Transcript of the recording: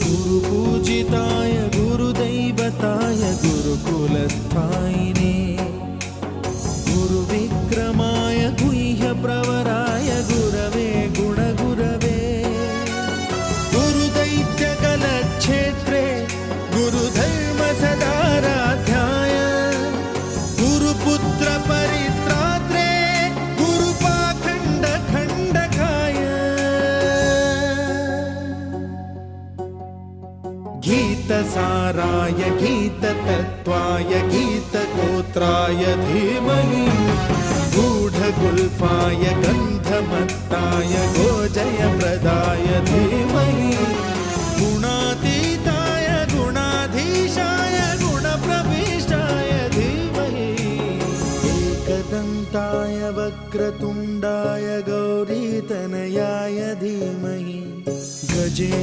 गुरुपूजिताय गुरुदैवताय गुरुकुलस्थायिने गुरुविक्रमाय गुह्यप्रवराय गुरवे गुणगुरवे गुरुदैत्यकलक्षेत्रे गुरुधर्मसदाराध्याय गुरुपुत्रपरित्रात्रे गुरुपाखण्डखण्डकाय गीतसाराय गीततत्त्वाय गीतगोत्राय धीमहि गूढगुल्फाय गन्धमत्ताय गोजयप्रदाय धीमहि गुणातीताय गुणाधीशाय गुणप्रविष्टाय धीमहि एकदन्ताय वक्रतुण्डाय गौरीतनयाय धीमहि गजेश